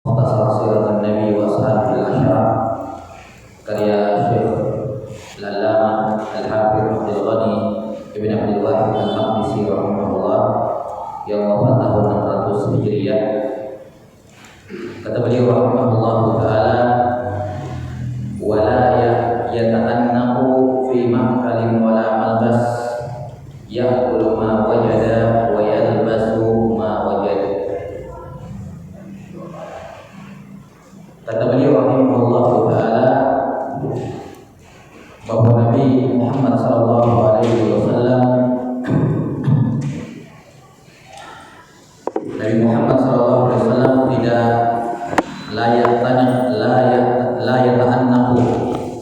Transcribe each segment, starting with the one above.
Mukhtasar Siratul Nabi wa Ashabil Asyara karya Syekh Al-Allamah Al-Hafidz Abdul Ghani Ibn Abdul Wahid Al-Maqdisi rahimahullah yang wafat tahun 600 Hijriah. Kata beliau rahimahullah taala, wala yata'annahu fi ma'kalin wala malbas ya'kulu ma wajada wa yalbasu ma wajada. Kata beliau rahimahullah taala bahwa Nabi Muhammad sallallahu alaihi wasallam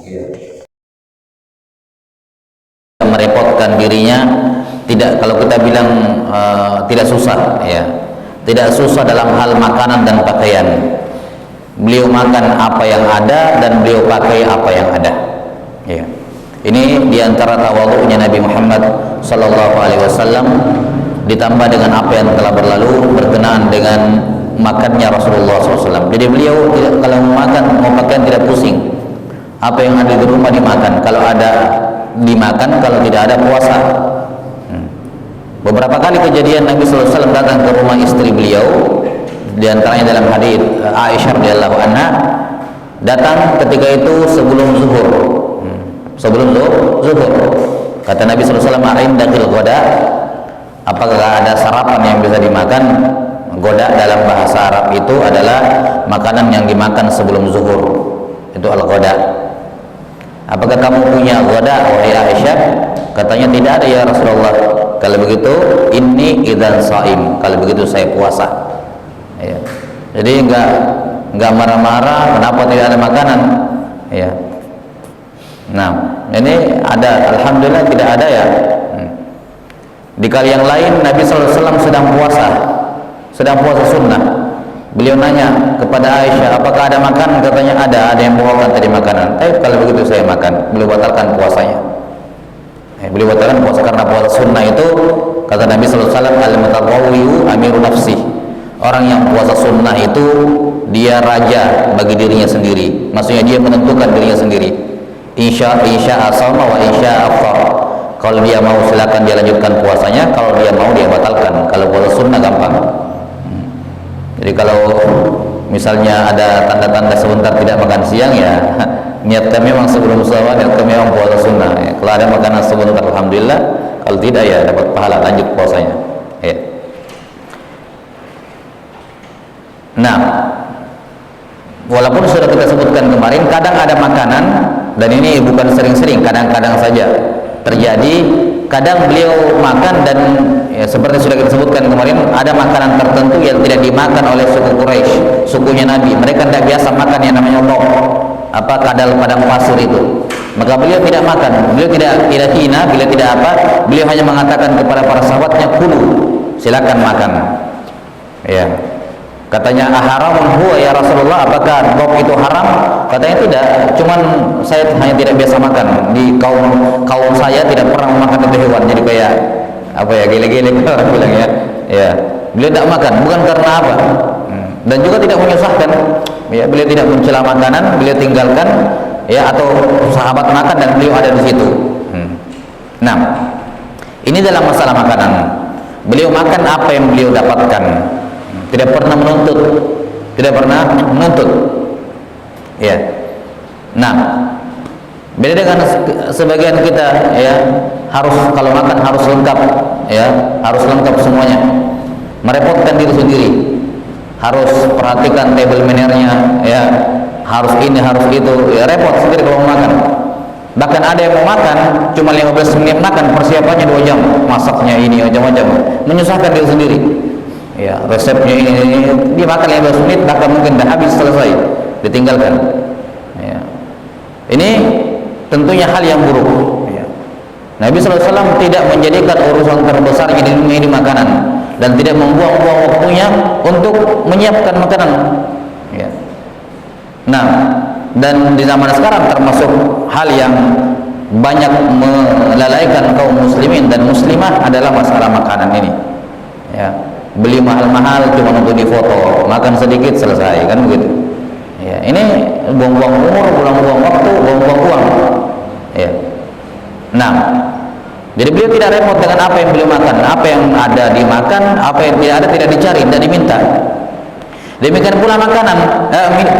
tidak merepotkan dirinya, tidak, kalau kita bilang tidak susah, ya, tidak susah dalam hal makanan dan pakaian. Beliau makan apa yang ada dan beliau pakai apa yang ada, ya. Ini diantara tawadhu'nya Nabi Muhammad sallallahu alaihi wasallam, ditambah dengan apa yang telah berlalu berkenaan dengan makannya Rasulullah SAW. Jadi beliau tidak, kalau mau makan, mau pakaian tidak pusing. Apa yang ada di rumah dimakan. Kalau ada dimakan, kalau tidak ada puasa. Beberapa kali kejadian Nabi SAW datang ke rumah istri beliau, diantaranya dalam hadits Aisyah radhiyallahu anha, datang ketika itu sebelum zuhur. Sebelum zuhur, kata Nabi SAW, "Indakil ghada?" Apakah ada sarapan yang bisa dimakan? Goda dalam bahasa Arab itu adalah makanan yang dimakan sebelum zuhur, itu al-goda. Apakah kamu punya goda, wahai Aisyah? Katanya tidak ada ya Rasulullah. Kalau begitu, inni idzan shaim, kalau begitu saya puasa, ya. Jadi enggak marah-marah kenapa tidak ada makanan, ya. Nah, ini ada, alhamdulillah tidak ada, ya. Di kali yang lain Nabi SAW sedang puasa sunnah. Beliau nanya kepada Aisyah, apakah ada makan? Katanya ada yang bawakan tadi makanan. Kalau begitu saya makan. Beliau batalkan puasanya. Beliau batalkan puasa karena puasa sunnah itu, kata Nabi SAW, al-mutatawwi'u amiru nafsi. Orang yang puasa sunnah itu dia raja bagi dirinya sendiri. Maksudnya dia menentukan dirinya sendiri. Insya asama wa insya afar. Kalau dia mau silakan dia lanjutkan puasanya, kalau dia mau dia batalkan. Kalau puasa sunnah gampang. Jadi kalau misalnya ada tanda-tanda sebentar tidak makan siang, ya niat kami memang sebelum sholat, niat kami memang puasa sunnah, ya. Kalau ada makanan sebentar alhamdulillah, kalau tidak ya dapat pahala, lanjut puasanya, ya. Nah, walaupun sudah kita sebutkan kemarin, kadang ada makanan, dan ini bukan sering-sering, kadang-kadang saja terjadi. Kadang beliau makan dan ya, seperti sudah kita sebutkan kemarin, ada makanan tertentu yang tidak dimakan oleh suku Quraisy, sukunya Nabi. Mereka tidak biasa makan yang namanya lok, kadal padang pasir itu. Maka beliau tidak makan, beliau tidak hina, beliau tidak beliau hanya mengatakan kepada para sahabatnya, kulu, silakan makan, ya. Katanya, aharamun huwa ya Rasulullah, apakah lok itu haram? Katanya tidak, cuman saya hanya tidak biasa makan. Di kaum saya tidak pernah memakan itu hewan. Jadi kayak gele-gele orang bilang, ya. Ya, beliau tidak makan, bukan karena apa? Dan juga tidak menyusahkan. Ya, beliau tidak mencela makanan, beliau tinggalkan, ya, atau sahabat makan dan beliau ada di situ. Nah, ini dalam masalah makanan. Beliau makan apa yang beliau dapatkan. Tidak pernah menuntut, ya. Nah, beda dengan sebagian kita, ya, harus kalau makan harus lengkap, ya, harus lengkap semuanya, merepotkan diri sendiri, harus perhatikan table mannernya, ya, harus ini harus itu, ya, repot sendiri kalau mau makan. Bahkan ada yang mau makan cuma 15 menit makan, persiapannya 2 jam, masaknya ini macam-macam, menyusahkan diri sendiri. Ya, resepnya ini dia makan 15 menit, bahkan mungkin dah habis, selesai, ditinggalkan, ya. Ini tentunya hal yang buruk, ya. Nabi SAW tidak menjadikan urusan terbesarnya di dunia ini makanan, dan tidak membuang-buang waktunya untuk menyiapkan makanan, ya. Nah, dan di zaman sekarang termasuk hal yang banyak melalaikan kaum muslimin dan muslimah adalah masalah makanan ini, ya. beli mahal-mahal cuma untuk difoto, makan sedikit selesai, kan begitu. Ya, ini buang-buang umur, buang-buang waktu, buang-buang uang. Ya. Nah, jadi beliau tidak repot dengan apa yang beliau makan, apa yang ada dimakan, apa yang tidak ada tidak dicari, tidak diminta. Demikian pula makanan,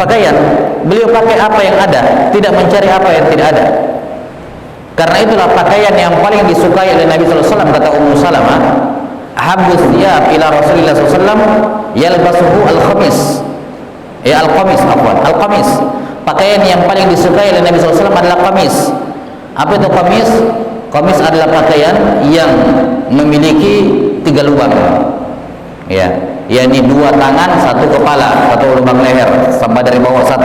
pakaian, beliau pakai apa yang ada, tidak mencari apa yang tidak ada. Karena itulah pakaian yang paling disukai oleh Nabi SAW, kata Ummu Salamah, habus thiyab ila Rasulillah SAW yalbasuhu al-khamis. Al-qamis, afwan, al-qamis. Pakaian yang paling disukai oleh Nabi SAW adalah qamis. Apa itu qamis? Qamis adalah pakaian yang memiliki 3 lubang. Ya, yakni 2 tangan, 1 kepala, 1 lubang leher, sampai dari bawah 1.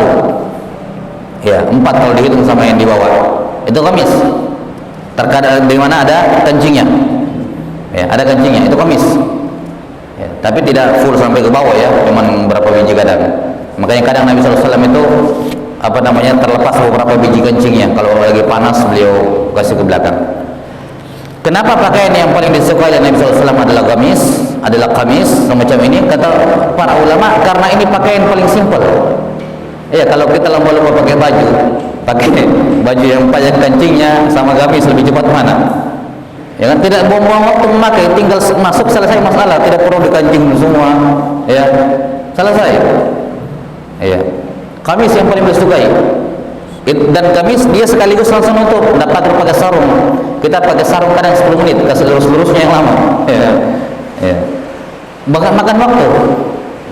Ya, 4 kalau dihitung sama yang di bawah. Itu qamis. Terkadang di mana ada kancingnya. Ya, ada kancingnya, itu qamis. Ya, tapi tidak full sampai ke bawah ya, cuman berapa biji kadang. Makanya kadang Nabi SAW itu terlepas beberapa biji kancingnya. Kalau lagi panas beliau kasih ke belakang. Kenapa pakaian yang paling disukai oleh Nabi SAW adalah qamis semacam ini? Kata para ulama, karena ini pakaian paling simpel. Ya, kalau kita lomba-lomba pakai baju yang banyak kancingnya sama gamis, lebih cepat mana? Ya kan, tidak buang-buang waktu memakai, tinggal masuk selesai masalah, tidak perlu dikancing semua. Ya, selesai. Ya, gamis yang paling disukai. Dan gamis dia sekaligus langsung untuk dapat pakai sarung. Kita pakai sarung kadang 10 menit, kasih lurus-lurusnya yang lama. Ya, ya. Makan waktu.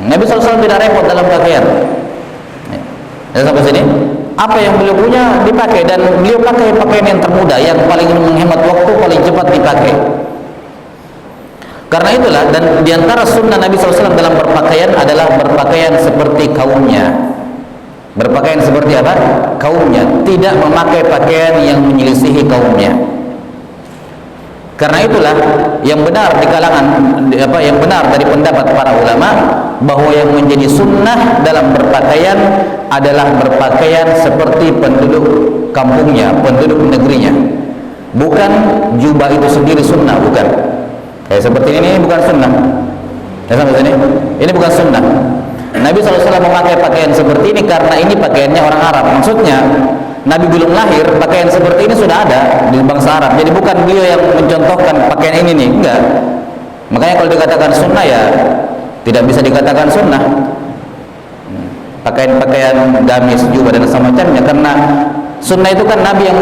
Nabi SAW tidak repot dalam pakaian. Ya, sampai sini. Apa yang beliau punya dipakai, dan beliau pakai pakaian yang termudah, yang paling menghemat waktu, paling cepat dipakai. Karena itulah, dan diantara sunnah Nabi SAW dalam berpakaian adalah berpakaian seperti kaumnya. Berpakaian seperti apa? Kaumnya. Tidak memakai pakaian yang menyelisihi kaumnya. Karena itulah yang benar di kalangan yang benar dari pendapat para ulama, bahwa yang menjadi sunnah dalam berpakaian adalah berpakaian seperti penduduk kampungnya, penduduk negerinya. Bukan jubah itu sendiri sunnah, bukan. Kayak seperti ini bukan sunnah. Ya, sampai sini. Ini bukan sunnah. Nabi SAW memakai pakaian seperti ini karena ini pakaiannya orang Arab. Maksudnya Nabi belum lahir, pakaian seperti ini sudah ada di bangsa Arab. Jadi bukan beliau yang mencontohkan pakaian ini nih, enggak. Makanya kalau dikatakan sunnah, ya tidak bisa dikatakan sunnah. Pakaian-pakaian gamis juga dan semacamnya, karena sunnah itu kan Nabi yang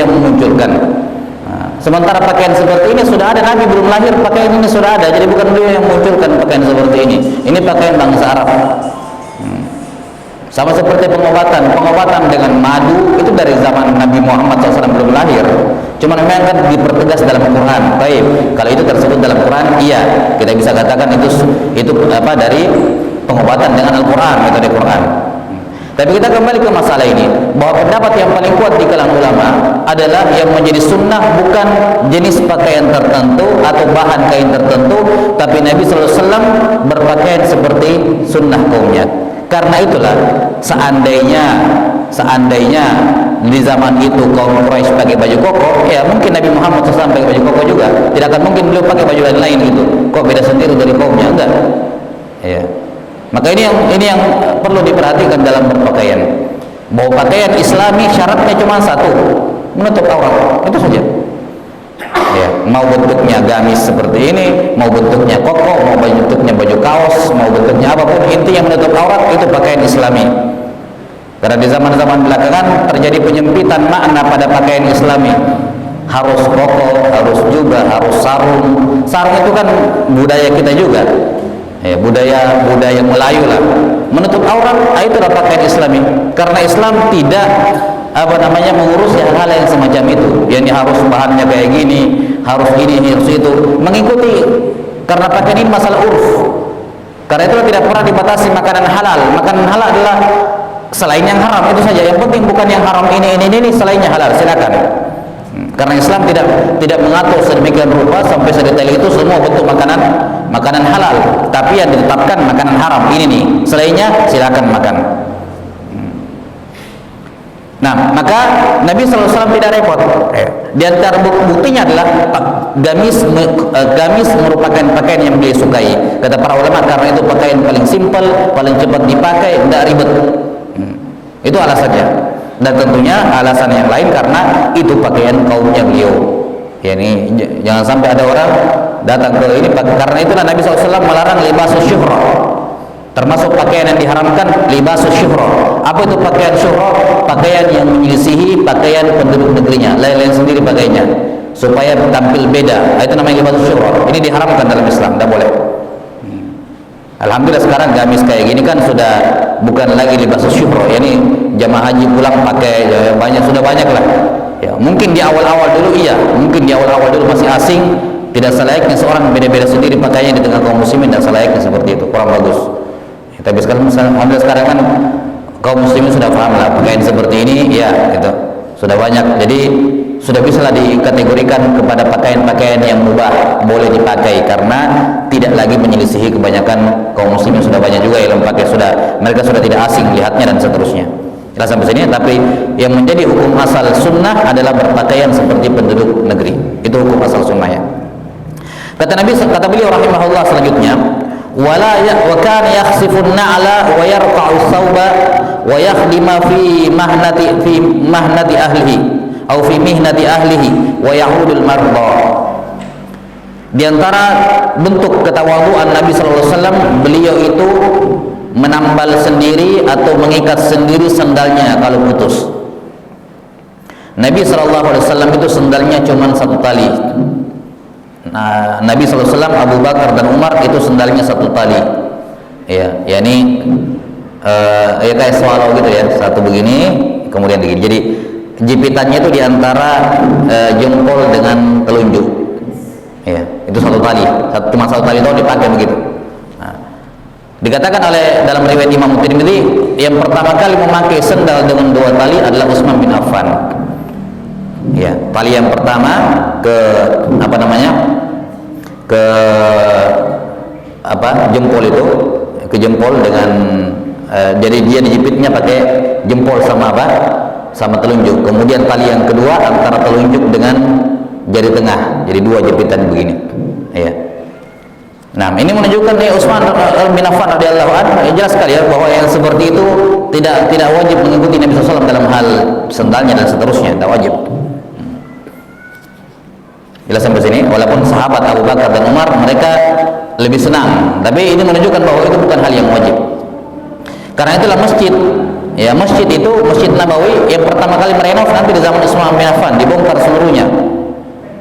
munculkan. Sementara pakaian seperti ini sudah ada, Nabi belum lahir pakaian ini sudah ada. Jadi bukan beliau yang munculkan pakaian seperti ini. Ini pakaian bangsa Arab. Sama seperti pengobatan dengan madu itu dari zaman Nabi Muhammad SAW belum lahir. Cuma memang kan dipertegas dalam Quran. Baik, kalau itu tersebut dalam Quran, iya, kita bisa katakan itu dari pengobatan dengan Al-Quran, metode Quran. Tapi kita kembali ke masalah ini, bahwa pendapat yang paling kuat di kalangan ulama adalah yang menjadi sunnah bukan jenis pakaian tertentu atau bahan kain tertentu, tapi Nabi SAW berpakaian seperti sunnah kaumnya. Karena itulah seandainya di zaman itu kaum Quraisy pakai baju koko, ya mungkin Nabi Muhammad SAW pakai baju koko juga. Tidak akan mungkin beliau pakai baju lain gitu. Kok beda sendiri dari kaumnya? Enggak. Ya. Maka ini yang perlu diperhatikan dalam berpakaian. Bahwa pakaian Islami syaratnya cuma satu, menutup aurat. Itu saja. Ya, mau bentuknya gamis seperti ini, mau bentuknya koko, mau bentuknya baju kaos, mau bentuknya apapun, intinya menutup aurat, itu pakaian Islami. Karena di zaman-zaman belakangan terjadi penyempitan makna pada pakaian Islami. Harus koko, harus jubah, harus sarung. Sarung itu kan budaya kita juga. Ya, budaya Melayu lah. Menutup aurat, itulah pakaian Islami. Karena Islam tidak mengurus hal-hal yang semacam itu. Yang harus bahannya kayak gini, harus ini, harus itu, mengikuti. Karena pakaian ini masalah urf. Karena itu tidak pernah dibatasi makanan halal. Makanan halal adalah selain yang haram itu saja. Yang penting bukan yang haram ini, selainnya halal, silakan. Karena Islam tidak mengatur sedemikian rupa sampai sedetail itu semua bentuk makanan halal. Tapi yang ditetapkan makanan haram ini nih, selainnya silakan makan. Nah, maka Nabi SAW tidak repot. Di antara buktinya adalah gamis merupakan pakaian yang beliau sukai. Kata para ulama karena itu pakaian paling simpel, paling cepat dipakai, tidak ribet. Itu alasannya. Dan tentunya alasan yang lain karena itu pakaian kaumnya beliau. Ya, ini jangan sampai ada orang datang ke ini karena itulah Nabi SAW melarang libasus syuhrah. Termasuk pakaian yang diharamkan libasus syuhrah. Apa itu pakaian syuhrah? Pakaian yang menyelisihi pakaian penduduk negerinya, lain-lain sendiri pakaiannya supaya tampil beda. Itu namanya libasus syuhrah. Ini diharamkan dalam Islam, tidak boleh. Alhamdulillah sekarang gamis kayak gini kan sudah bukan lagi libasus syuhrah. Yani jamaah haji pulang pakai sudah banyak lah. Ya, mungkin di awal-awal dulu iya, mungkin di awal-awal dulu masih asing, tidak selayaknya seorang beda-beda sendiri pakaiannya di tengah kaum muslimin, tidak selayaknya seperti itu, kurang bagus. Ya, tapi alhamdulillah sekarang kan kaum muslimin sudah paham lah pakaian seperti ini, ya gitu. Sudah banyak, jadi sudah bisa lah dikategorikan kepada pakaian-pakaian yang mubah, boleh dipakai karena tidak lagi menyelisihi kebanyakan kaum muslimin. Sudah banyak juga yang pakai, mereka sudah tidak asing lihatnya dan seterusnya. Kita sampai sini, tapi yang menjadi hukum asal sunnah adalah berpakaian seperti penduduk negeri. Itu hukum asal sunnahnya. Kata beliau rahimahullah selanjutnya, wa kana yakhsifun na'la wa yarqa'u thawba wa yakhdima fi mahnati ahlihi atau fi mihnati ahlihi wa yahudul marda. Di antara bentuk ketawaduan Nabi sallallahu alaihi wasallam, beliau itu menambal sendiri atau mengikat sendiri sendalnya kalau putus. Nabi sallallahu alaihi wasallam itu sendalnya cuma satu tali. Nah, Nabi sallallahu alaihi wasallam, Abu Bakar dan Umar itu sendalnya satu tali. Ya, yakni ya kayak swallow gitu ya, satu begini kemudian begini. Jadi jepitannya itu diantara jempol dengan telunjuk. Ya, itu satu tali. Cuma satu tali itu dipakai begitu. Nah, dikatakan oleh dalam riwayat Imam Tirmidzi, yang pertama kali memakai sendal dengan dua tali adalah Utsman bin Affan. Ya, tali yang pertama ke jempol itu, ke jempol dengan jadi dia dijepitnya pakai jempol sama sama telunjuk. Kemudian tali yang kedua antara telunjuk dengan jari tengah, jadi dua jepitan begini. Ya. Nah, ini menunjukkan Utsman bin Affan radhiyallahu anhu jelas sekali ya bahwa yang seperti itu tidak wajib mengikuti Nabi SAW dalam hal sendalnya dan seterusnya, tidak wajib. Jelas sampai sini. Walaupun sahabat Abu Bakar dan Umar mereka lebih senang, tapi ini menunjukkan bahwa itu bukan hal yang wajib. Karena itulah masjid itu Masjid Nabawi yang pertama kali merenov nanti di zaman Utsman bin Affan, dibongkar seluruhnya.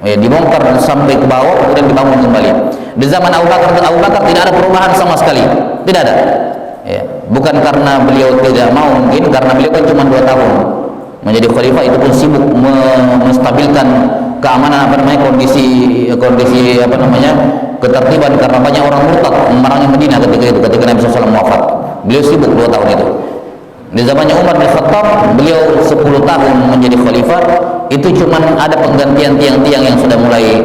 Ya, dibongkar sampai ke bawah kemudian dibangun kembali. Di zaman Abu Bakar tidak ada perubahan sama sekali, tidak ada. Ya, bukan karena beliau tidak mau, mungkin karena beliau kan cuma 2 tahun menjadi khalifah, itu pun sibuk menstabilkan keamanan kondisi ketertiban karena banyak orang murtad memerangi Madinah ketika Nabi SAW wafat. Beliau sibuk 2 tahun itu. Di zamannya Umar bin Khattab, beliau 10 tahun menjadi khalifah, itu cuma ada penggantian tiang-tiang yang sudah mulai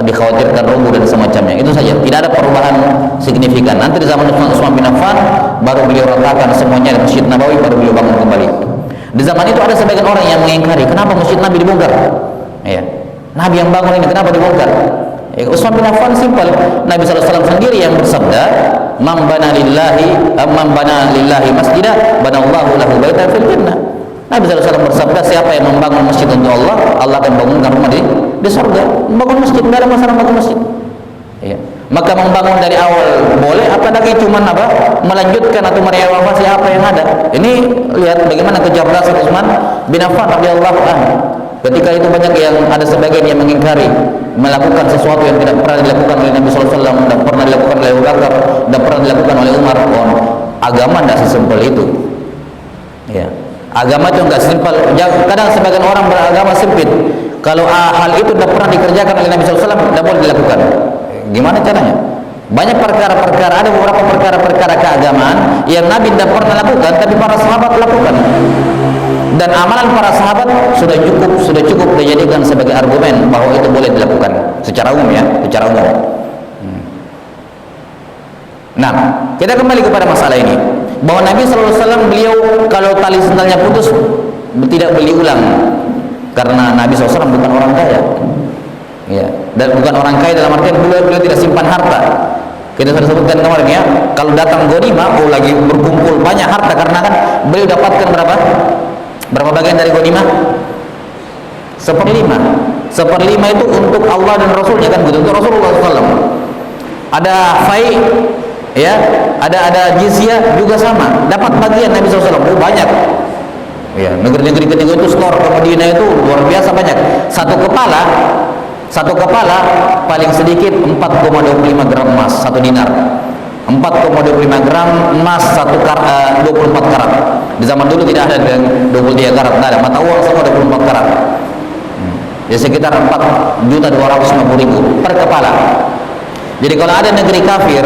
dikhawatirkan roboh dan semacamnya. Itu saja, tidak ada perubahan signifikan. Nanti di zaman Utsman bin Affan baru beliau ratakan semuanya di Masjid Nabawi, baru beliau bangun kembali. Di zaman itu ada sebagian orang yang mengingkari, kenapa Masjid Nabi dibongkar? Ya, Nabi yang bangun ini kenapa dibongkar? Ya, Utsman bin Affan simpel. Nabi SAW sendiri yang bersabda, man bana lillahi masjidah banallahu lahu baitan fil jannah. Nabi SAW bersabda, siapa yang membangun masjid untuk Allah, Allah akan bangunkan rumah di surga. Membangun masjid, tidak ada masalah membangun masjid. Ya. Maka membangun dari awal boleh, apalagi cuma melanjutkan atau merenovasi apa yang ada. Ini lihat bagaimana kecerdasan Utsman bin Affan radhiyallahu anhu. Ketika itu banyak yang ada sebagian yang mengingkari melakukan sesuatu yang tidak pernah dilakukan oleh Nabi SAW, dan pernah dilakukan oleh Abu Bakar, dan pernah dilakukan oleh Umar. Agama tidak sesimpel itu. Ya. Agama itu enggak simpel. Kadang sebagian orang beragama sempit. Kalau hal itu tidak pernah dikerjakan oleh Nabi SAW, tidak boleh dilakukan. Gimana caranya? Banyak perkara-perkara, ada beberapa perkara-perkara keagamaan yang Nabi tidak pernah lakukan, tapi para sahabat lakukan. Dan amalan para sahabat sudah cukup dijadikan sebagai argumen bahwa itu boleh dilakukan secara umum ya, secara umum. Nah, kita kembali kepada masalah ini, bahwa Nabi SAW beliau kalau tali sendalnya putus tidak beli ulang, karena Nabi SAW bukan orang kaya. Ya, dan bukan orang kaya dalam artian beliau tidak simpan harta. Kita sudah sebutkan kemarin ya, kalau datang ghanimah, lagi berkumpul banyak harta, karena kan beliau dapatkan berapa bagian dari ghanimah? 1/5. 1/5 itu untuk Allah dan Rasulnya, kan gitu, untuk Rasulullah SAW. Ada fai, ya, ada jizyah juga sama, dapat bagian Nabi SAW. Banyak. Ya, negeri-negeri ketiga itu store ke Madinah itu luar biasa banyak. Satu kepala paling sedikit 4,25 gram emas, 1 dinar. 4,25 gram emas 24 karat. Di zaman dulu tidak ada yang 23 karat, tidak ada. Mata uang semua 24 karat. Ya, sekitar 4.250.000 per kepala. Jadi kalau ada negeri kafir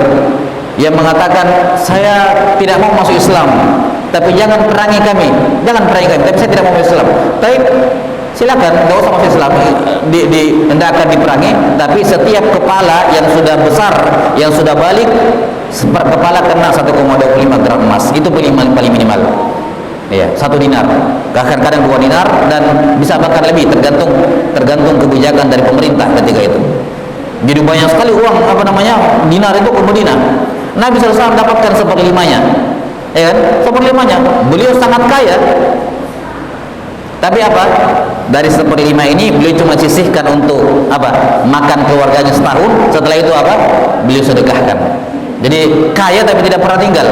yang mengatakan saya tidak mau masuk Islam, tapi jangan perangi kami, tapi saya tidak mau masuk Islam. Tapi silakan, tidak usah masuk Islam, hendak akan diperangi, tapi setiap kepala yang sudah besar, yang sudah balik, per kepala kena 1,25 gram emas. Itu paling minimal. Ya, 1 dinar, kadang-kadang 2 dinar, dan bisa bahkan lebih, tergantung kebijakan dari pemerintah ketika itu. Jadi banyak sekali uang dinar itu ke Madinah. Nabi SAW dapatkan 1/5-nya, ya kan? 1/5-nya. Beliau sangat kaya. Tapi apa? Dari 1/5 ini beliau cuma sisihkan untuk makan keluarganya setahun. Setelah itu beliau sedekahkan. Jadi kaya tapi tidak pernah tinggal.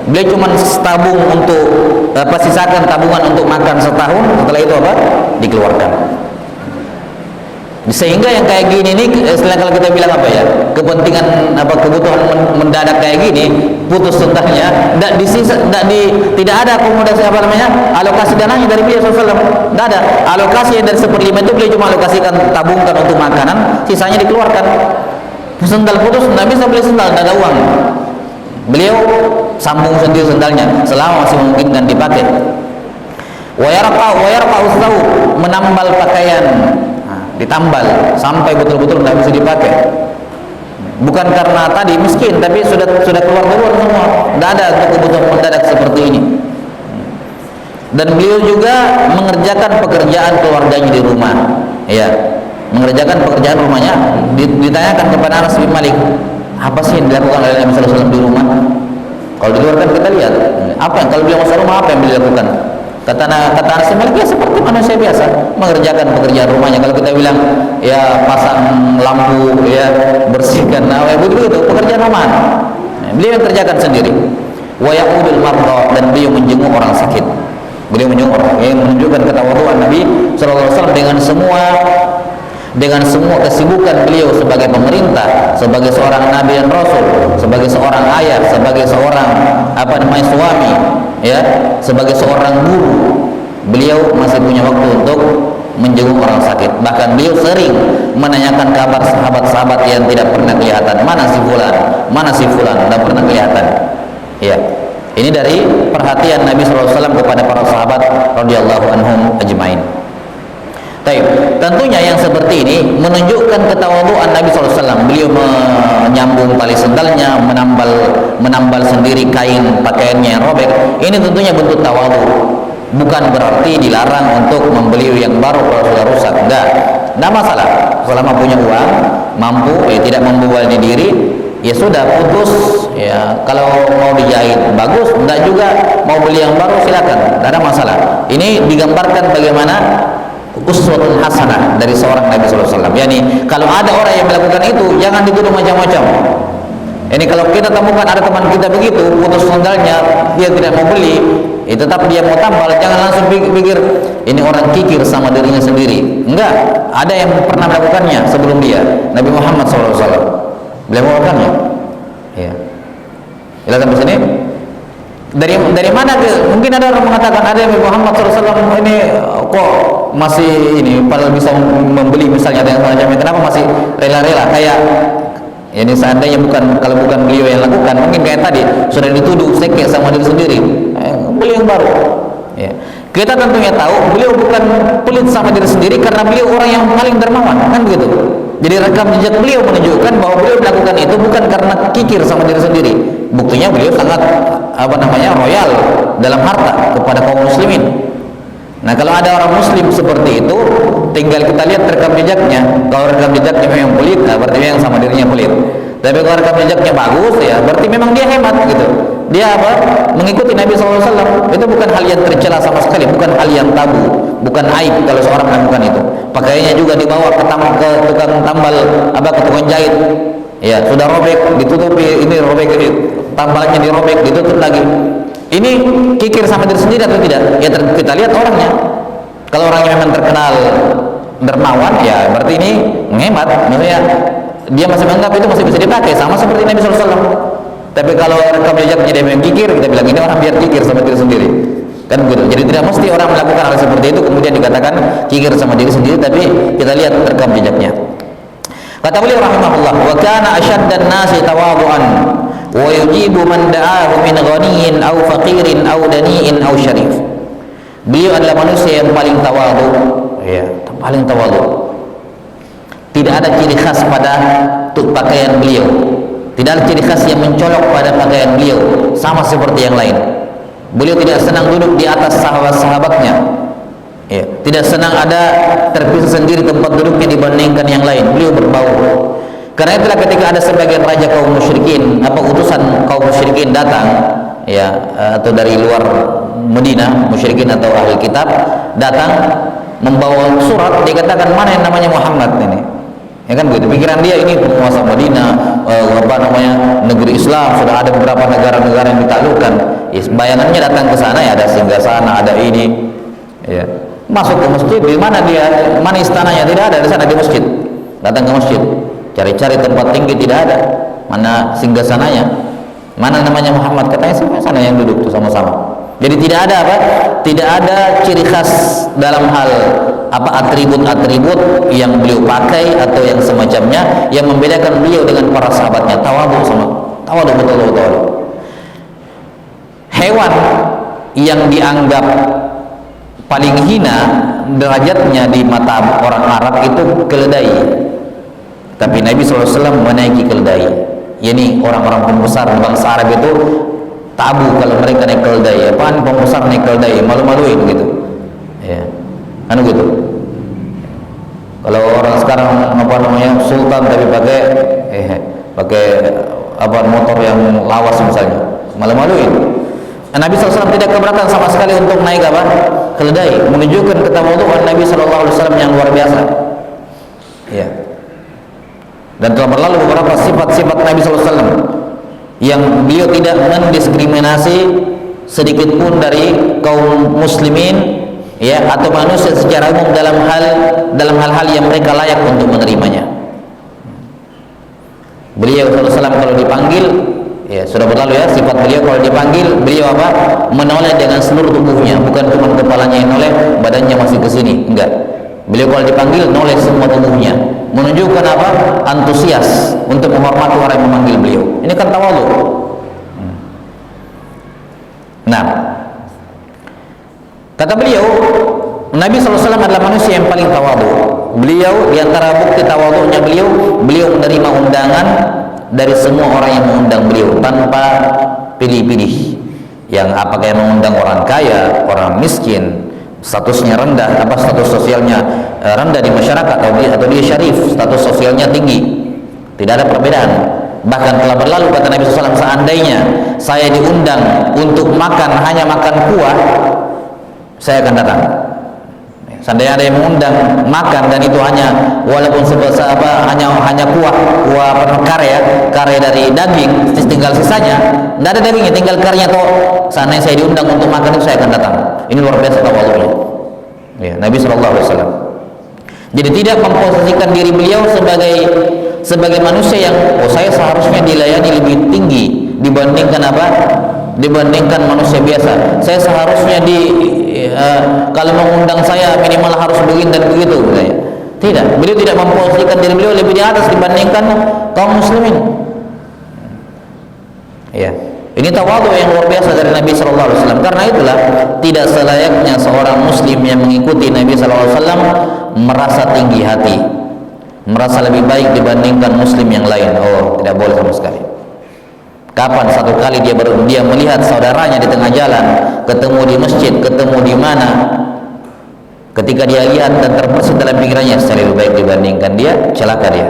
Beliau cuma tabung untuk sisakan tabungan untuk makan setahun. Setelah itu dikeluarkan. Sehingga yang kayak gini nih, kalau kita bilang kepentingan kebutuhan mendadak kayak gini, putus tuntasnya, tidak ada akomodasi alokasi dananya dari beliau SAW. Tidak ada alokasi dari 1/5 itu, beliau cuma alokasikan, tabungkan untuk makanan, sisanya dikeluarkan. Sendal putus, tidak bisa beli sendal, tidak ada uang. Beliau sambung sendiri sendalnya selama masih memungkinkan dipakai. Wa yarqa'u thawb, menambal pakaian, ditambal sampai betul-betul tidak bisa dipakai. Bukan karena tadi miskin, tapi sudah keluar semua, tidak ada untuk kebutuhan mendadak seperti ini. Dan beliau juga mengerjakan pekerjaan keluarganya di rumah, ya, mengerjakan pekerjaan rumahnya. Ditanyakan kepada Anas bin Malik, apa sih yang dilakukan oleh Nabi SAW di rumah? Kalau di luar kan kita lihat, kalau beliau masuk rumah, apa yang beliau lakukan? Kata Anas bin Malik, ya seperti manusia biasa, mengerjakan pekerjaan rumahnya. Kalau kita bilang, ya pasang lampu, ya bersihkan, begitu pekerjaan rumah. Beliau yang kerjakan sendiri. Wa ya'udul marda, dan beliau menjenguk orang sakit. Beliau menjenguk orang, yang menunjukkan ketawaduan Nabi SAW dengan semua kesibukan beliau sebagai pemerintah, sebagai seorang nabi dan rasul, sebagai seorang ayah, sebagai seorang suami, ya, sebagai seorang guru, beliau masih punya waktu untuk menjenguk orang sakit. Bahkan beliau sering menanyakan kabar sahabat-sahabat yang tidak pernah kelihatan, mana si fulan, tidak pernah kelihatan. Ya, ini dari perhatian Nabi SAW kepada para sahabat radhiyallahu anhum ajmain. Tentunya yang seperti ini menunjukkan ketawaduan Nabi SAW. Beliau menyambung tali sendalnya, menambal sendiri kain pakaiannya yang robek. Ini tentunya bentuk tawadu. Bukan berarti dilarang untuk membeli yang baru kalau sudah rusak. Tidak masalah. Selama punya uang, mampu, tidak membebani diri, ya sudah, putus. Ya, kalau mau dijahit bagus, tidak juga mau beli yang baru, silakan. Tidak ada masalah. Ini digambarkan bagaimana uswatun hasanah dari seorang Nabi SAW. Yani kalau ada orang yang melakukan itu, jangan dituduh macam-macam. Ini kalau kita temukan ada teman kita begitu, putus sandalnya, dia tidak mau beli, tetap dia mau tambal, jangan langsung pikir ini orang kikir sama dirinya sendiri. Enggak, ada yang pernah melakukannya sebelum dia, Nabi Muhammad SAW. Beliau melakukannya. Ya. Lihat sampai sini. Dari mana mungkin ada orang mengatakan ada Nabi Muhammad SAW ini kok masih ini, padahal bisa membeli misalnya ada yang semacamnya, kenapa masih rela-rela? Kayak ini seandainya kalau bukan beliau yang lakukan, mungkin kayak tadi sudah dituduh sekek sama diri sendiri, beli yang baru. Ya. Kita tentunya tahu beliau bukan pelit sama diri sendiri, karena beliau orang yang paling dermawan, kan begitu. Jadi rekam jejak beliau menunjukkan bahwa beliau melakukan itu bukan karena kikir sama diri sendiri. Buktinya beliau sangat royal dalam harta kepada kaum muslimin. Nah, kalau ada orang muslim seperti itu, tinggal kita lihat rekam jejaknya. Kalau rekam jejaknya memang pelit, nah berarti memang sama dirinya pelit. Tapi kalau rekam jejaknya bagus, ya berarti memang dia hemat gitu. Dia apa? Mengikuti Nabi SAW. Itu bukan hal yang tercela sama sekali, bukan hal yang tabu, bukan aib kalau seorang melakukan itu. Pakaiannya juga dibawa ke tukang tambal, ke tukang jahit. Ya, sudah robek, ditutupi, ini robek, ini tambalannya dirobek, ditutup lagi. Ini kikir sama diri sendiri atau tidak? Ya kita lihat orangnya. Kalau orangnya memang terkenal dermawan, ya berarti ini menghemat. Maksudnya dia masih menganggap itu masih bisa dipakai, sama seperti Nabi SAW. Tapi kalau rekam jejaknya dia memang kikir, kita bilang ini orang biar kikir sama diri sendiri. Kan begitu. Jadi tidak mesti orang melakukan hal seperti itu kemudian dikatakan kikir sama diri sendiri, tapi kita lihat rekam jejaknya. Kata beliau rahimahullah, wa kana ashaddan nasi tawadhu'an wa yujibu man da'ahu min ghaniyyin aw faqirin aw dani'in aw syarif. Beliau adalah manusia yang paling tawadhu, ya, paling tawadhu. Tidak ada ciri khas pada pakaian beliau. Tidak ada ciri khas yang mencolok pada pakaian beliau sama seperti yang lain. Beliau tidak senang duduk di atas sahabat-sahabatnya. Ya, tidak senang ada terpisah sendiri tempat duduknya dibandingkan yang lain. Beliau berbau. Karena itulah ketika ada sebagian raja kaum musyrikin, utusan kaum musyrikin datang, ya, atau dari luar Madinah, musyrikin atau ahli kitab datang membawa surat, dikatakan mana yang namanya Muhammad ini. Ya kan begitu. Pikiran dia ini penguasa Madinah, negeri Islam, sudah ada beberapa negara-negara yang ditaklukkan. Ya, bayangannya datang ke sana, ya ada singgasana, ada ini. Ya. Masuk ke masjid, di mana mana istananya? Tidak ada, di sana di masjid. Datang ke masjid, cari-cari tempat tinggi, tidak ada. Mana singgasananya? Mana namanya Muhammad? Katanya sana yang duduk tuh sama-sama. Jadi tidak ada Tidak ada ciri khas dalam hal atribut-atribut yang beliau pakai atau yang semacamnya yang membedakan beliau dengan para sahabatnya. Tawadhu betul-betul. Hewan yang dianggap paling hina derajatnya di mata orang Arab itu keledai. Tapi Nabi SAW menaiki keledai. Yani orang-orang pembesar bangsa Arab itu tabu kalau mereka naik keledai. Apaan pembesar naik keledai? Malu-maluin gitu. Ya, kan gitu. Kalau orang sekarang sultan tapi pakai motor yang lawas misalnya, malu-maluin. Nabi SAW tidak keberatan sama sekali untuk naik keledai, menunjukkan ketawadhuan Nabi SAW yang luar biasa. Ya. Dan telah berlalu beberapa sifat-sifat Nabi SAW yang beliau tidak mendiskriminasi sedikit pun dari kaum muslimin, ya, atau manusia secara umum dalam hal-hal yang mereka layak untuk menerimanya. Beliau SAW kalau dipanggil, ya sudah berlalu ya, sifat beliau kalau dipanggil beliau menoleh dengan seluruh tubuhnya, bukan cuma kepalanya yang noleh, badannya masih ke sini, enggak. Beliau kalau dipanggil noleh semua tubuhnya, menunjukkan antusias untuk menghormati orang yang memanggil beliau. Ini kan tawadhu. Nah, kata beliau, Nabi SAW adalah manusia yang paling tawadhu. Beliau, diantara bukti tawadhunya beliau menerima undangan dari semua orang yang mengundang beliau tanpa pilih-pilih. Yang apakah yang mengundang orang kaya, orang miskin, statusnya rendah, status sosialnya rendah di masyarakat, atau dia syarif, status sosialnya tinggi, tidak ada perbedaan. Bahkan telah berlalu kata Nabi SAW, seandainya saya diundang untuk hanya makan kuah, saya akan datang. Seandainya ada yang mengundang makan dan itu walaupun hanya kuah kare dari daging, tinggal sisanya, tidak ada dagingnya, tinggal karenya toh. Seandainya saya diundang untuk makan itu, saya akan datang. Ini luar biasa tawadhunya. Ya, Nabi SAW. Jadi tidak memposisikan diri beliau sebagai manusia yang saya seharusnya dilayani lebih tinggi dibandingkan dibandingkan manusia biasa. Saya seharusnya kalau mengundang saya minimal harus begini dan begitu. Tidak, beliau tidak memposisikan diri beliau lebih di atas dibandingkan kaum muslimin. Ya, ini tawadhu yang luar biasa dari Nabi SAW. Karena itulah tidak selayaknya seorang muslim yang mengikuti Nabi SAW merasa tinggi hati, merasa lebih baik dibandingkan muslim yang lain. Tidak boleh sama sekali. Kapan satu kali dia melihat saudaranya di tengah jalan, ketemu di masjid, ketemu di mana, ketika dia lihat dan terbersih dalam pikirannya saya lebih baik dibandingkan dia, celaka dia,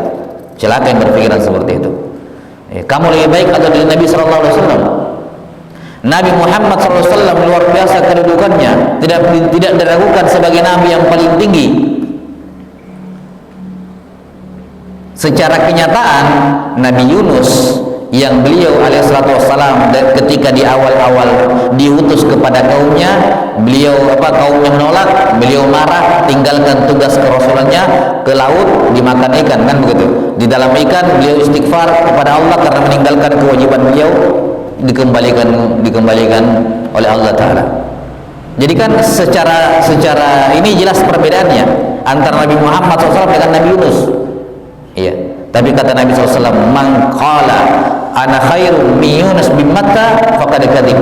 celaka yang berpikiran seperti itu. Kamu lebih baik atau dari Nabi Sallallahu Alaihi Wasallam? Nabi Muhammad SAW luar biasa kedudukannya, tidak diragukan sebagai Nabi yang paling tinggi. Secara kenyataan Nabi Yunus yang beliau alaihissalatu wassalam ketika di awal-awal diutus kepada kaumnya, kaumnya menolak, beliau marah, tinggalkan tugas kerasulannya, ke laut dimakan ikan, kan begitu. Di dalam ikan beliau istighfar kepada Allah karena meninggalkan kewajiban beliau, dikembalikan oleh Allah Ta'ala. Jadi kan secara ini jelas perbedaannya antara Nabi Muhammad SAW dengan Nabi Yunus. Iya. Tapi kata Nabi SAW, man qala ana khairum min Yunus bin Matta faqad kadzib.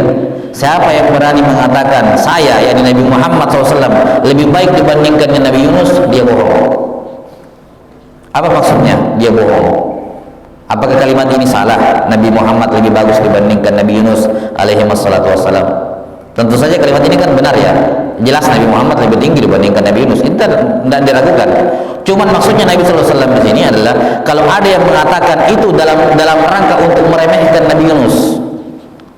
Siapa yang berani mengatakan saya, yakni Nabi Muhammad SAW, lebih baik dibandingkan dengan Nabi Yunus, dia bohong. Apa maksudnya? Dia bohong. Apakah kalimat ini salah? Nabi Muhammad lebih bagus dibandingkan Nabi Yunus alaihi wassalatu wassalam. Tentu saja kalimat ini kan benar ya. Jelas Nabi Muhammad lebih tinggi dibandingkan Nabi Yunus. Itu tidak diragukan. Cuman maksudnya Nabi SAW di sini adalah kalau ada yang mengatakan itu dalam rangka untuk meremehkan Nabi Yunus.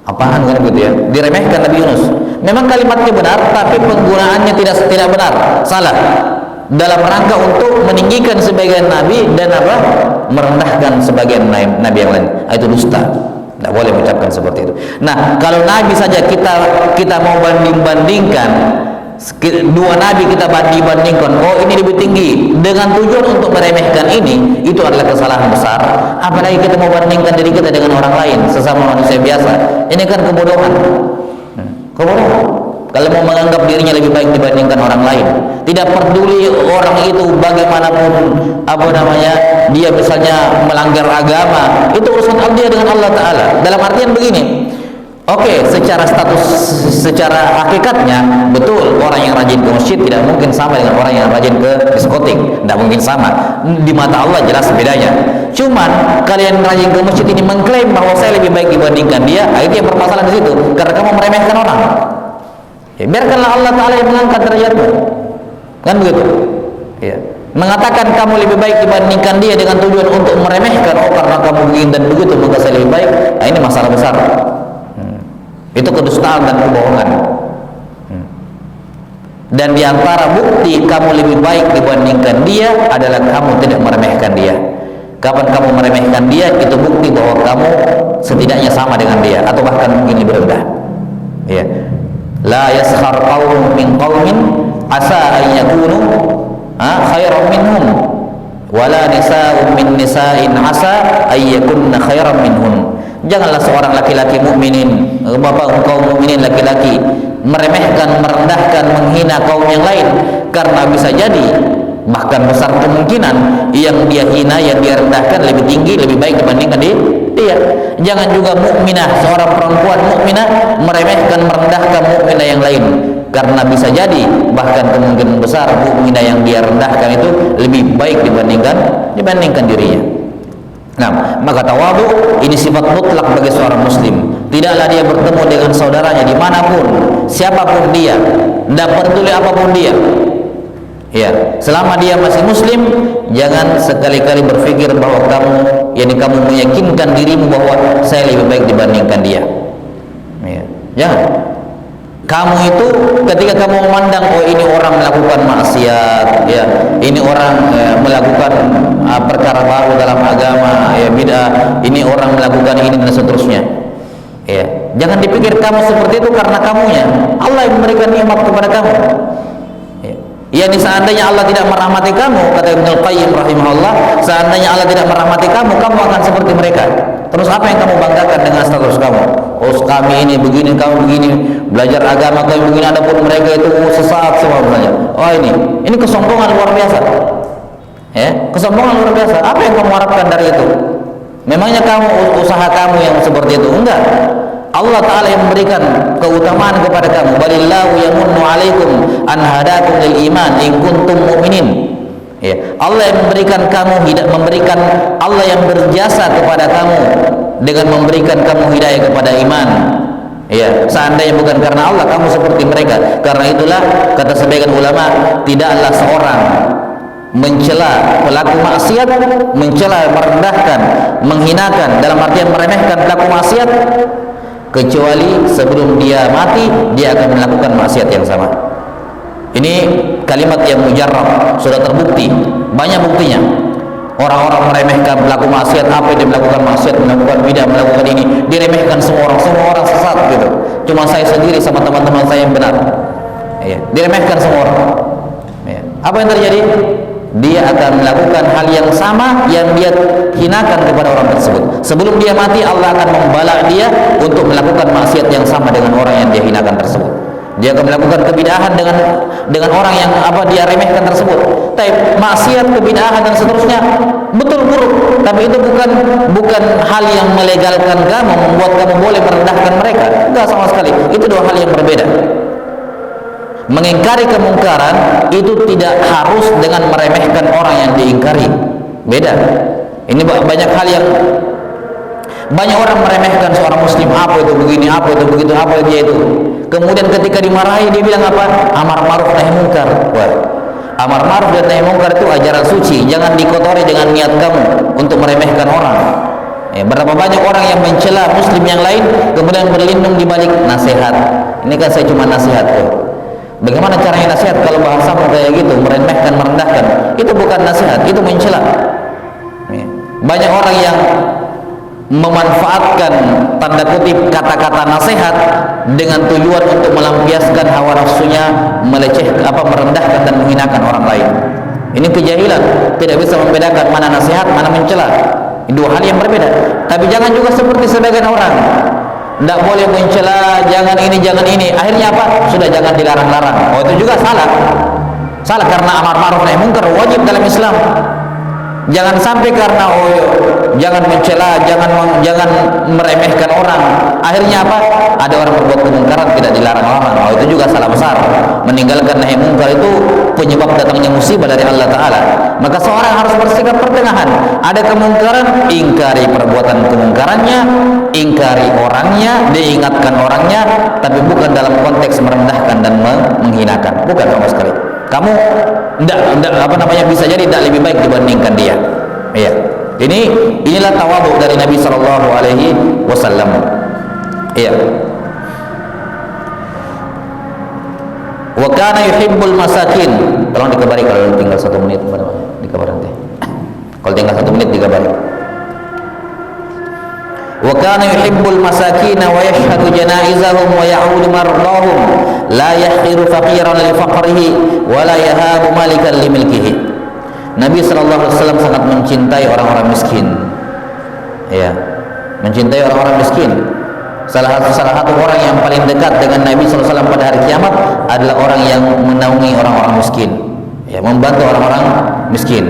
Apaan kan gitu ya? Diremehkan Nabi Yunus. Memang kalimatnya benar, tapi penggunaannya tidak benar, salah. Dalam rangka untuk meninggikan sebagian nabi dan merendahkan sebagian nabi yang lain, itu dusta. Tidak boleh mengucapkan seperti itu. Nah, kalau nabi saja kita mau bandingkan dua nabi, kita bandingkan, oh ini lebih tinggi dengan tujuan untuk meremehkan ini, itu adalah kesalahan besar. Apalagi kita mau bandingkan diri kita dengan orang lain, sesama manusia biasa, ini kan kebodohan. Kalau mau menganggap dirinya lebih baik dibandingkan orang lain, tidak peduli orang itu bagaimanapun dia misalnya melanggar agama, itu urusan dia dengan Allah Ta'ala. Dalam artian begini, oke, secara hakikatnya betul, orang yang rajin ke masjid tidak mungkin sama dengan orang yang rajin ke diskotik, tidak mungkin sama. Di mata Allah jelas bedanya. Cuman kalian rajin ke masjid ini mengklaim bahwa saya lebih baik dibandingkan dia, itu yang permasalahan di situ, karena kamu meremehkan orang. Ya, biarkanlah Allah Ta'ala yang mengangkat derajatmu, kan begitu ya. Mengatakan kamu lebih baik dibandingkan dia dengan tujuan untuk meremehkan, oh karena kamu begini dan begitu maka saya lebih baik, nah, ini masalah besar. Itu kedustaan dan kebohongan. Dan diantara bukti kamu lebih baik dibandingkan dia adalah kamu tidak meremehkan dia. Kapan kamu meremehkan dia, itu bukti bahwa kamu setidaknya sama dengan dia, atau bahkan mungkin lebih rendah ya. La yaskhar qaumun min qaumin asa an yakunu khairan minhum wala nisa'un min nisa'in asa ay yakunna khairan minhun. Janganlah seorang laki-laki mukminin, kaum mukminin laki-laki meremehkan, merendahkan, menghina kaum yang lain, karena bisa jadi, bahkan besar kemungkinan yang dia hina, yang dia rendahkan lebih tinggi, lebih baik dibandingkan dia. Jangan juga mukminah, seorang perempuan mukminah meremehkan, merendahkan mukminah yang lain, karena bisa jadi, bahkan kemungkinan besar mukminah yang dia rendahkan itu lebih baik dibandingkan dirinya. Nah, maka tawadhu ini sifat mutlak bagi seorang muslim. Tidaklah dia bertemu dengan saudaranya dimanapun, siapapun dia, tidak peduli apapun dia. Ya, selama dia masih muslim, jangan sekali-kali berpikir bahwa kamu meyakinkan dirimu bahwa saya lebih baik dibandingkan dia. Ya, jangan. Kamu itu ketika kamu memandang, oh ini orang melakukan maksiat, ya, ini orang melakukan perkara baru dalam agama, ya, bid'ah, ini orang melakukan ini dan seterusnya. Ya, jangan dipikir kamu seperti itu karena kamunya. Allah yang memberikan nikmat kepada kamu. Ya, ini seandainya Allah tidak merahmati kamu, kata Ibnu Qayyim rahimahullah, seandainya Allah tidak merahmati kamu, kamu akan seperti mereka. Terus apa yang kamu banggakan dengan status kamu? Oh, kami ini begini, kamu begini, belajar agama kami begini, adapun mereka itu sesat semua misalnya. Oh, ini kesombongan luar biasa. Ya, kesombongan luar biasa. Apa yang kamu harapkan dari itu? Memangnya usaha kamu yang seperti itu? Enggak. Allah Ta'ala yang memberikan keutamaan kepada kamu. Balillahu yamunnu alaikum an hadakum lil iman in kuntum mu'minin. Ya, Allah yang memberikan kamu Allah yang berjasa kepada kamu dengan memberikan kamu hidayah kepada iman. Ya, seandainya bukan karena Allah kamu seperti mereka. Karena itulah kata sebagian ulama, tidaklah seorang mencela pelaku maksiat, mencela, merendahkan, menghinakan, dalam artian meremehkan pelaku maksiat, kecuali sebelum dia mati dia akan melakukan maksiat yang sama. Ini kalimat yang mujarrab, sudah terbukti, banyak buktinya. Orang-orang meremehkan pelaku maksiat, apa yang dia melakukan maksiat, melakukan bidah, melakukan ini, diremehkan semua orang sesat gitu. Cuma saya sendiri sama teman-teman saya yang benar. Ya, diremehkan semua orang. Ya. Apa yang terjadi? Dia akan melakukan hal yang sama yang dia hinakan kepada orang tersebut. Sebelum dia mati, Allah akan membalak dia untuk melakukan maksiat yang sama dengan orang yang dia hinakan tersebut. Dia akan melakukan kebidahan dengan orang yang dia remehkan tersebut. Tapi maksiat, kebidahan dan seterusnya betul buruk, tapi itu bukan hal yang melegalkan kamu, membuat kamu boleh merendahkan mereka. Enggak, sama sekali. Itu dua hal yang berbeda. Mengingkari kemungkaran itu tidak harus dengan meremehkan orang yang diingkari. Beda. Ini banyak hal yang banyak orang meremehkan seorang muslim, apa itu begini, apa itu begitu, apa dia itu. Kemudian ketika dimarahi dia bilang apa? Amar ma'ruf nahi munkar. Wah. Amar ma'ruf dan nahi munkar itu ajaran suci, jangan dikotori dengan niat kamu untuk meremehkan orang. Ya, berapa banyak orang yang mencela muslim yang lain kemudian berlindung di balik nasihat. Ini kan saya cuma nasihat kok. Bagaimana caranya nasihat kalau bahasamu kayak gitu, meremehkan, merendahkan? Itu bukan nasihat, itu mencela. Ya. Banyak orang yang memanfaatkan tanda kutip kata-kata nasihat dengan tujuan untuk melampiaskan hawa nafsunya, merendahkan dan menghinakan orang lain. Ini kejahilan, tidak bisa membedakan mana nasihat, mana mencela. Dua hal yang berbeda. Tapi jangan juga seperti sebagian orang, tidak boleh mencela, jangan ini, jangan ini. Akhirnya apa? Sudah jangan dilarang-larang. Oh, itu juga salah. Salah, karena amar ma'ruf nahi munkar wajib dalam Islam. Jangan sampai karena jangan mencela, jangan meremehkan orang. Akhirnya apa? Ada orang berbuat kemungkaran tidak dilarang-larang. Oh, itu juga salah besar. Meninggalkan nahi munkar itu penyebab datangnya musibah dari Allah Ta'ala. Maka seorang harus bersikap pertengahan. Ada kemungkaran, ingkari perbuatan kemungkarannya, ingkari orangnya, diingatkan orangnya, tapi bukan dalam konteks merendahkan dan menghinakan. Bukan sama sekali. Kamu bisa jadi tidak lebih baik dibandingkan dia. Iya. Inilah tawadhu dari Nabi sallallahu alaihi wasallam. Iya. Wa kana yuhibbul masakin. Tolong dikabari kalau tinggal 1 menit, dikabari nanti. Kalau tinggal 1 menit dikabari. Wa kana yuhibbul masakin wa yashhadu janaizahum wa ya'udu mardahum la yahqiru faqiran li faqrihi wa la yahabu malikan li milkihi. Nabi sallallahu alaihi wasallam sangat mencintai orang-orang miskin. Ya, mencintai orang-orang miskin. Salah satu orang yang paling dekat dengan Nabi sallallahu alaihi wasallam pada hari kiamat adalah orang yang menaungi orang-orang miskin. Ya, membantu orang-orang miskin.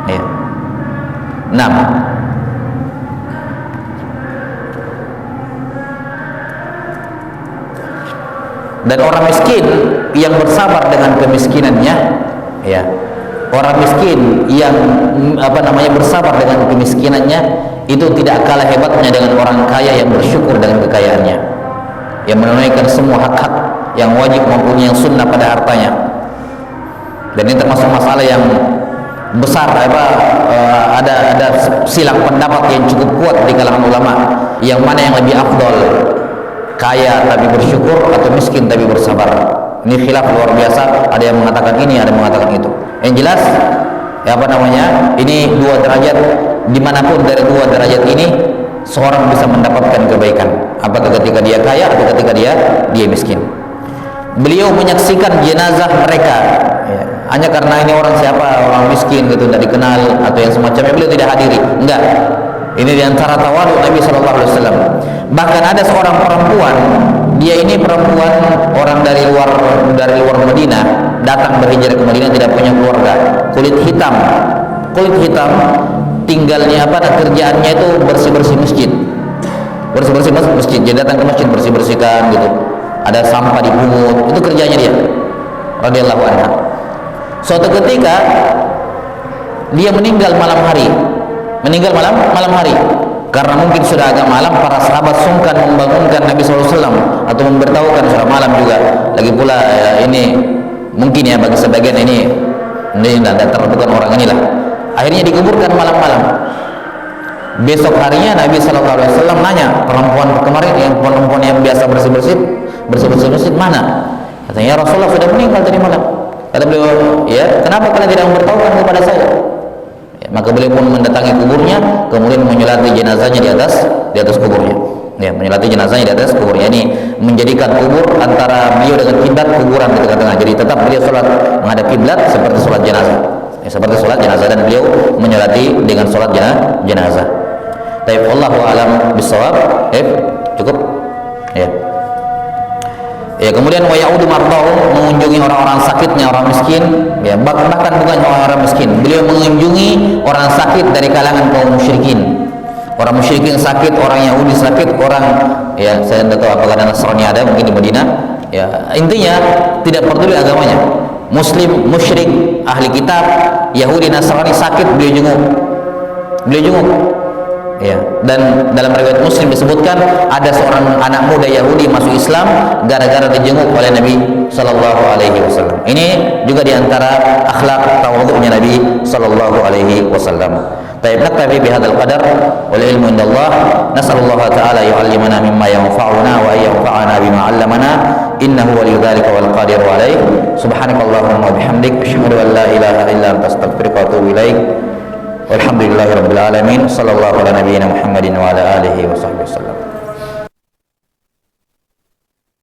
Ya. 6. Dan orang miskin yang bersabar dengan kemiskinannya, ya, orang miskin yang bersabar dengan kemiskinannya itu tidak kalah hebatnya dengan orang kaya yang bersyukur dengan kekayaannya, yang menunaikan semua hak-hak yang wajib maupun yang sunnah pada hartanya. Dan ini termasuk masalah yang besar, ada silang pendapat yang cukup kuat di kalangan ulama, yang mana yang lebih afdol, kaya tapi bersyukur atau miskin tapi bersabar. Ini khilaf luar biasa, ada yang mengatakan ini, ada yang mengatakan itu. Yang jelas ini 2 derajat, dimanapun dari 2 derajat ini seorang bisa mendapatkan kebaikan, apakah ketika dia kaya atau ketika dia miskin. Beliau menyaksikan jenazah mereka, ya, hanya karena ini orang miskin gitu, tidak dikenal atau yang semacamnya, beliau tidak hadiri. Enggak. Ini diantara tawadhu Nabi sallallahu alaihi wasallam. Bahkan ada seorang perempuan, dia ini perempuan orang dari luar Madinah, datang berhijrah ke Madinah, tidak punya keluarga, kulit hitam, tinggalnya kerjaannya itu bersih-bersih masjid, jadi datang ke masjid bersih-bersihkan gitu, ada sampah dipungut, itu kerjanya dia, radhiyallahu anha. Suatu ketika dia meninggal malam hari, Karena mungkin sudah agak malam, para sahabat sungkan membangunkan Nabi SAW atau memberitahukan sudah malam juga. Lagi pula ini mungkin ya bagi sebagian ini tidak terbukan orang inilah. Akhirnya dikuburkan malam-malam. Besok harinya Nabi SAW nanya perempuan kemarin, yang perempuan yang biasa bersih-bersih mana? Katanya, ya Rasulullah sudah meninggal tadi malam. Kata beliau, ya kenapa kalian tidak memberitahukan kepada saya? Ya, maka beliau pun mendatangi kuburnya, kemudian menyolati jenazahnya di atas kuburnya. Ya, menyolati jenazahnya di atas kuburnya. Ini menjadikan kubur antara beliau dengan kiblat kuburan di tengah-tengah. Jadi tetap beliau sholat menghadap kiblat seperti sholat jenazah. Ya, seperti sholat jenazah, dan beliau menyolati dengan sholat jenazah. Tapi Allahu a'lam bishawab. Cukup. Ya. Ya, kemudian wa ya'udu mardahum, mengunjungi orang-orang sakitnya, orang miskin. Ya, bahkan bukan orang miskin, beliau mengunjungi orang sakit dari kalangan kaum musyrikin. Orang musyrikin sakit, orang Yahudi sakit, orang ya saya tidak tahu apakah Nasrani ada mungkin di Madinah. Ya, intinya tidak peduli agamanya. Muslim, musyrik, ahli kitab, Yahudi, Nasrani sakit, beliau jenguk. Ya, dan dalam riwayat Muslim disebutkan ada seorang anak muda Yahudi masuk Islam gara-gara dijenguk oleh Nabi sallallahu alaihi wasallam. Ini juga diantara akhlak tawadhu'nya Nabi sallallahu alaihi wasallam. Baik, naktafi bihadzal qadar wal ilmu indallah. Nasallallahu ta'ala yu'allimana mimma yanfa'una wa yanfa'ana bima 'allamana innahu waliyyu dzalika wal qadiru alaih. Subhanakallahumma wa bihamdik asyhadu an la ilaha illa anta astaghfiruka wa atubu ilaik. Walhamdulillahirabbil alamin. Sallallahu ala nabiyyina Muhammadin wa ala alihi wa sahbihi wasallam.